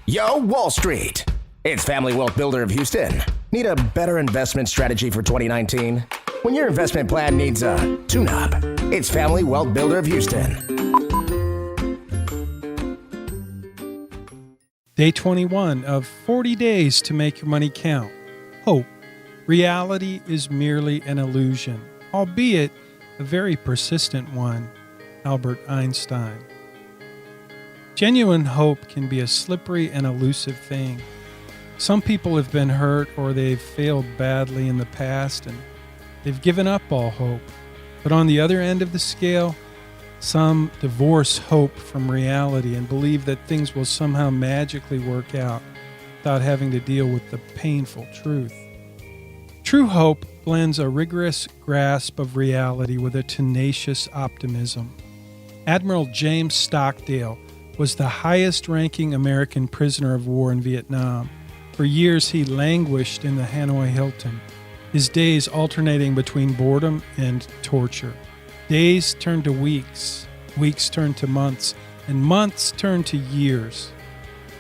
Yo, Wall Street. It's Family Wealth Builder of Houston. Need a better investment strategy for 2019? When your investment plan needs a tune-up, it's Family Wealth Builder of Houston. Day 21 of 40 days to make your money count. Hope. Reality is merely an illusion, albeit a very persistent one. Albert Einstein. Genuine hope can be a slippery and elusive thing. Some people have been hurt or they've failed badly in the past and they've given up all hope. But on the other end of the scale, some divorce hope from reality and believe that things will somehow magically work out without having to deal with the painful truth. True hope blends a rigorous grasp of reality with a tenacious optimism. Admiral James Stockdale was the highest-ranking American prisoner of war in Viet Nam. For years, he languished in the Hanoi Hilton, his days alternating between boredom and torture. Days turned to weeks, weeks turned to months, and months turned to years.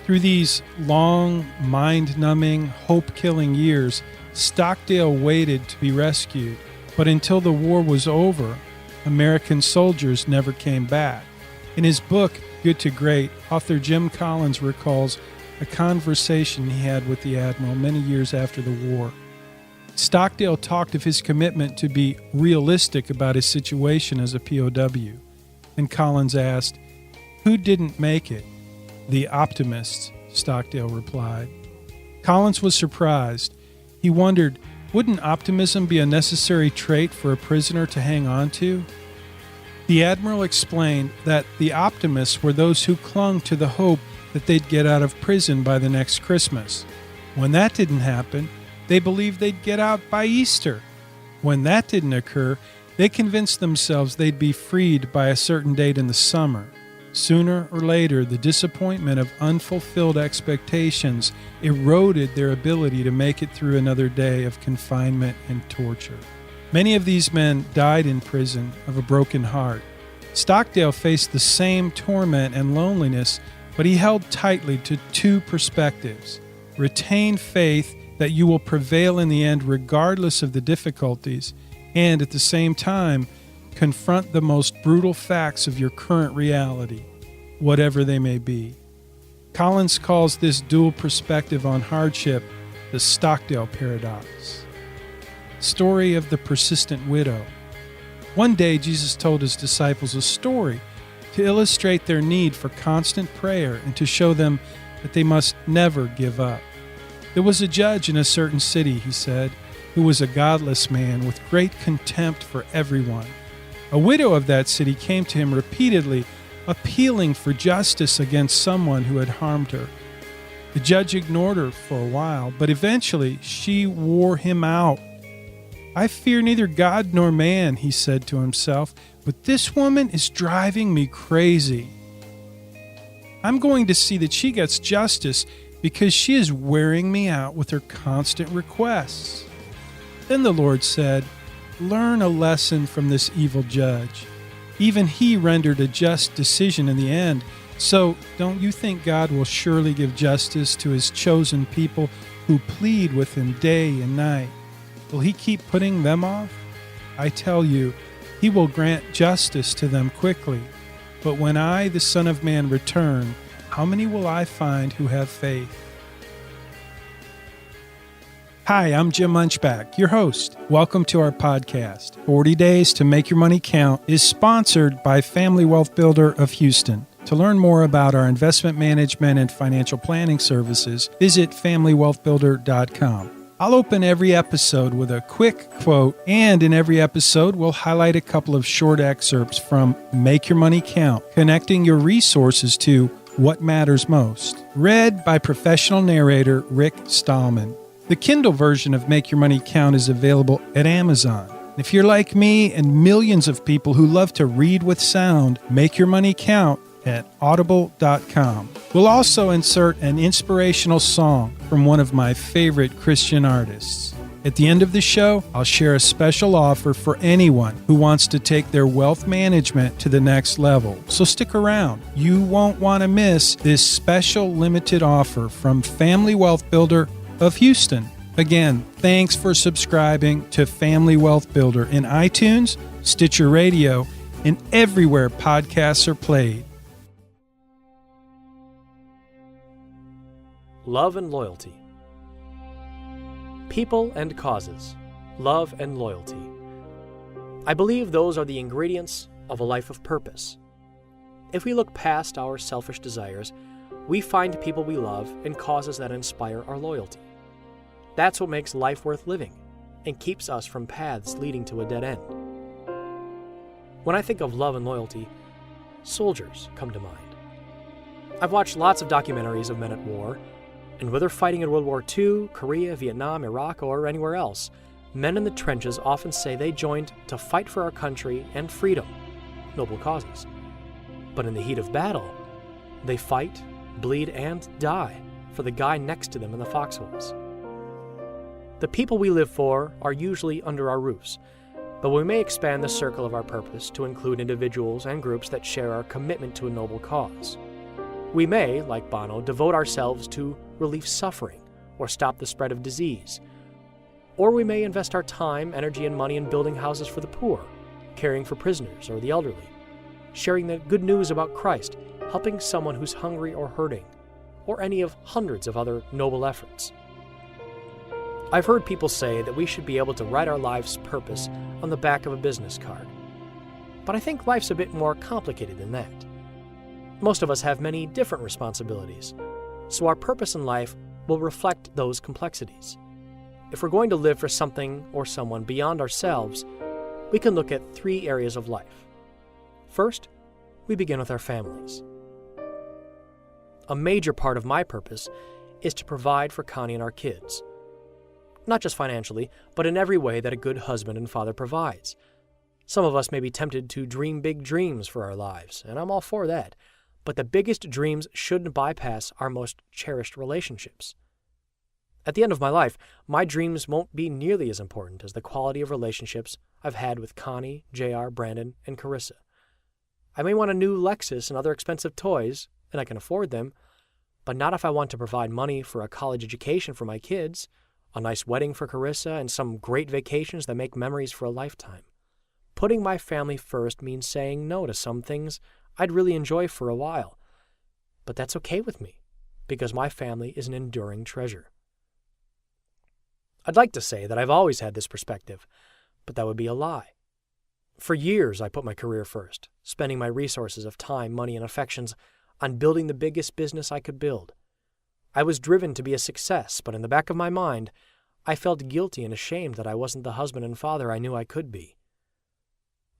Through these long, mind-numbing, hope-killing years, Stockdale waited to be rescued. But until the war was over, American soldiers never came back. In his book, Good to Great, author Jim Collins recalls a conversation he had with the Admiral many years after the war. Stockdale talked of his commitment to be realistic about his situation as a POW. And Collins asked, "Who didn't make it?" "The optimists," Stockdale replied. Collins was surprised. He wondered, wouldn't optimism be a necessary trait for a prisoner to hang on to? The Admiral explained that the optimists were those who clung to the hope that they'd get out of prison by the next Christmas. When that didn't happen, they believed they'd get out by Easter. When that didn't occur, they convinced themselves they'd be freed by a certain date in the summer. Sooner or later, the disappointment of unfulfilled expectations eroded their ability to make it through another day of confinement and torture. Many of these men died in prison of a broken heart. Stockdale faced the same torment and loneliness, but he held tightly to two perspectives. Retain faith that you will prevail in the end regardless of the difficulties, and at the same time, confront the most brutal facts of your current reality, whatever they may be. Collins calls this dual perspective on hardship the Stockdale paradox. Story of the persistent widow. One day, Jesus told his disciples a story to illustrate their need for constant prayer and to show them that they must never give up. There was a judge in a certain city, he said, who was a godless man with great contempt for everyone. A widow of that city came to him repeatedly, appealing for justice against someone who had harmed her. The judge ignored her for a while, but eventually she wore him out. "I fear neither God nor man," he said to himself, "but this woman is driving me crazy. I'm going to see that she gets justice because she is wearing me out with her constant requests." Then the Lord said, "Learn a lesson from this evil judge. Even he rendered a just decision in the end. So don't you think God will surely give justice to his chosen people who plead with him day and night? Will he keep putting them off? I tell you, he will grant justice to them quickly. But when I, the Son of Man, return, how many will I find who have faith?" Hi, I'm Jim Munchback, your host. Welcome to our podcast. 40 Days to Make Your Money Count is sponsored by Family Wealth Builder of Houston. To learn more about our investment management and financial planning services, visit FamilyWealthBuilder.com. I'll open every episode with a quick quote, and in every episode, we'll highlight a couple of short excerpts from Make Your Money Count, connecting your resources to what matters most. Read by professional narrator Rick Stallman. The Kindle version of Make Your Money Count is available at Amazon. If you're like me and millions of people who love to read with sound, Make Your Money Count at audible.com. We'll also insert an inspirational song from one of my favorite Christian artists. At the end of the show, I'll share a special offer for anyone who wants to take their wealth management to the next level. So stick around. You won't want to miss this special limited offer from Family Wealth Builder of Houston. Again, thanks for subscribing to Family Wealth Builder in iTunes, Stitcher Radio, and everywhere podcasts are played. Love and loyalty. People and causes, love and loyalty. I believe those are the ingredients of a life of purpose. If we look past our selfish desires, we find people we love and causes that inspire our loyalty. That's what makes life worth living and keeps us from paths leading to a dead end. When I think of love and loyalty, soldiers come to mind. I've watched lots of documentaries of men at war, and whether fighting in World War II, Korea, Vietnam, Iraq, or anywhere else, men in the trenches often say they joined to fight for our country and freedom, noble causes. But in the heat of battle, they fight, bleed, and die for the guy next to them in the foxholes. The people we live for are usually under our roofs, but we may expand the circle of our purpose to include individuals and groups that share our commitment to a noble cause. We may, like Bono, devote ourselves to relieve suffering or stop the spread of disease. Or we may invest our time, energy, and money in building houses for the poor, caring for prisoners or the elderly, sharing the good news about Christ, helping someone who's hungry or hurting, or any of hundreds of other noble efforts. I've heard people say that we should be able to write our life's purpose on the back of a business card. But I think life's a bit more complicated than that. Most of us have many different responsibilities, so our purpose in life will reflect those complexities. If we're going to live for something or someone beyond ourselves, we can look at 3 areas of life. First, we begin with our families. A major part of my purpose is to provide for Connie and our kids. Not just financially, but in every way that a good husband and father provides. Some of us may be tempted to dream big dreams for our lives, and I'm all for that. But the biggest dreams shouldn't bypass our most cherished relationships. At the end of my life, my dreams won't be nearly as important as the quality of relationships I've had with Connie, JR, Brandon, and Carissa. I may want a new Lexus and other expensive toys, and I can afford them, but not if I want to provide money for a college education for my kids, a nice wedding for Carissa, and some great vacations that make memories for a lifetime. Putting my family first means saying no to some things I'd really enjoy for a while. But that's okay with me, because my family is an enduring treasure. I'd like to say that I've always had this perspective, but that would be a lie. For years, I put my career first, spending my resources of time, money, and affections on building the biggest business I could build. I was driven to be a success, but in the back of my mind, I felt guilty and ashamed that I wasn't the husband and father I knew I could be.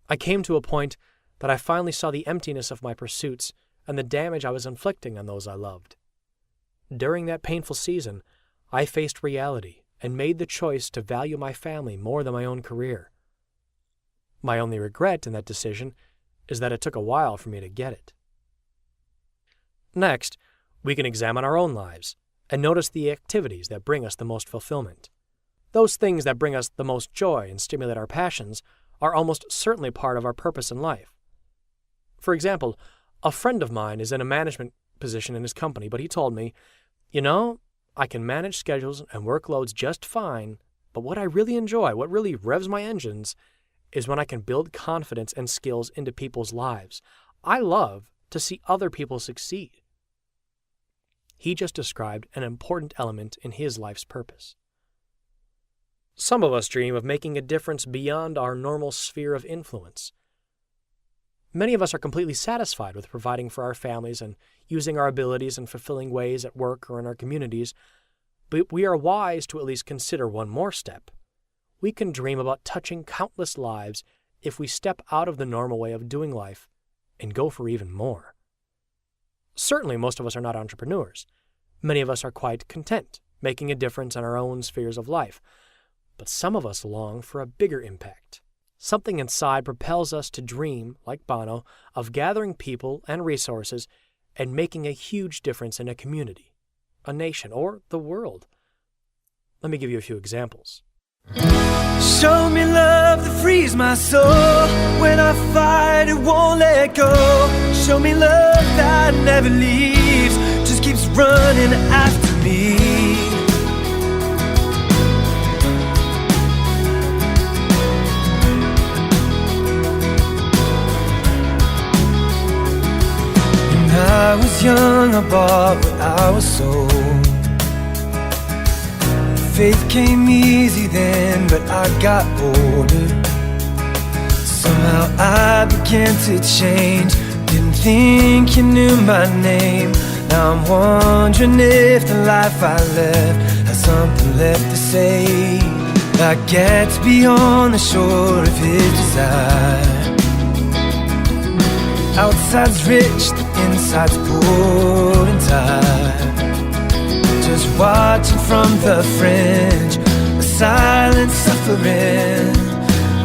I came to a point that I finally saw the emptiness of my pursuits and the damage I was inflicting on those I loved. During that painful season, I faced reality and made the choice to value my family more than my own career. My only regret in that decision is that it took a while for me to get it. Next, we can examine our own lives and notice the activities that bring us the most fulfillment. Those things that bring us the most joy and stimulate our passions are almost certainly part of our purpose in life. For example, a friend of mine is in a management position in his company, but he told me, I can manage schedules and workloads just fine, but what I really enjoy, what really revs my engines, is when I can build confidence and skills into people's lives. I love to see other people succeed. He just described an important element in his life's purpose. Some of us dream of making a difference beyond our normal sphere of influence. Many of us are completely satisfied with providing for our families and using our abilities in fulfilling ways at work or in our communities, but we are wise to at least consider one more step. We can dream about touching countless lives if we step out of the normal way of doing life and go for even more. Certainly, most of us are not entrepreneurs. Many of us are quite content, making a difference in our own spheres of life. But some of us long for a bigger impact. Something inside propels us to dream, like Bono, of gathering people and resources and making a huge difference in a community, a nation, or the world. Let me give you a few examples. Show me love that frees my soul. When I fight, it won't let go. Show me love that never leaves, just keeps running after me. When I was young, I bought what I was sold. Faith came easy then, but I got older. Somehow I began to change. Didn't think you knew my name. Now I'm wondering if the life I left has something left to say. I get to be on the shore of his desire. Outside's rich, the inside's poor and tired. Just watching from the fringe, a silent suffering.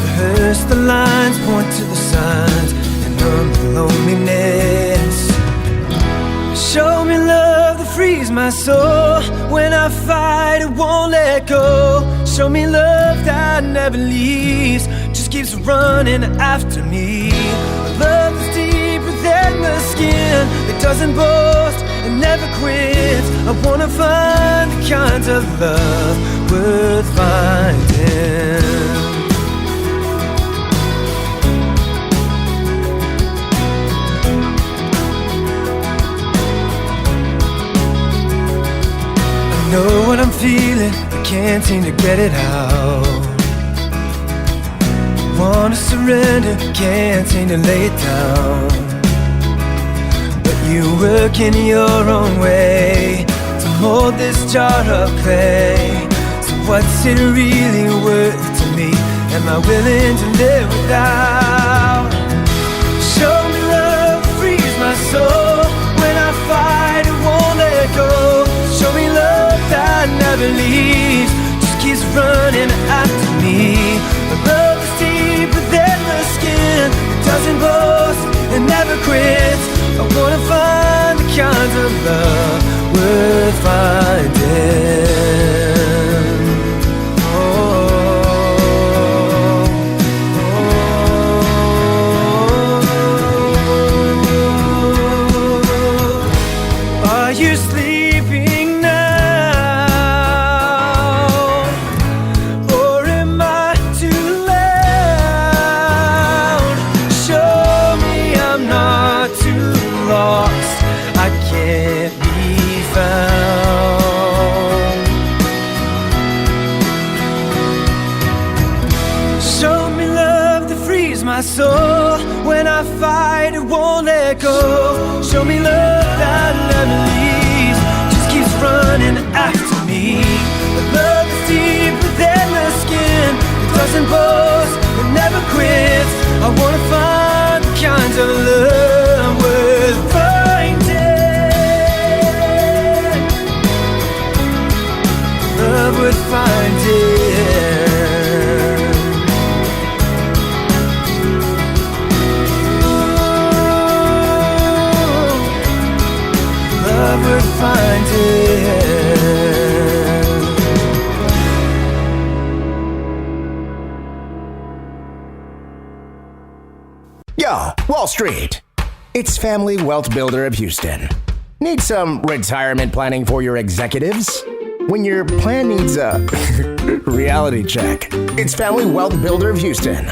Rehearse the lines, point to the signs, and numb the loneliness. Show me love that frees my soul. When I fight, it won't let go. Show me love that never leaves, just keeps running after me. A love that's deeper than the skin, that doesn't boast and never quits. I wanna find the kinds of love worth finding. I know what I'm feeling, I can't seem to get it out. Wanna surrender, can't seem to lay it down. You work in your own way to mold this jar of clay. So what's it really worth to me? Am I willing to live without? Show me love that frees my soul. When I fight, it won't let go. Show me love that never leaves, just keeps running after me. A love that's deeper than the skin, it doesn't boast and never quits. I wanna find the kinds of love worth finding. Are you sleeping now? Or am I too loud? Show me I'm not too lost, I can't be found. Show me love that frees my soul. When I fight, it won't let go. Show me love that never leaves, just keeps running after me. A love that's deeper than the skin, it doesn't boast, it never quits. I wanna find the kinds of love worth finding. Love worth finding. Love worth finding. Yo, Wall Street. It's Family Wealth Builder of Houston. Need some retirement planning for your executives? When your plan needs a reality check, it's Family Wealth Builder of Houston.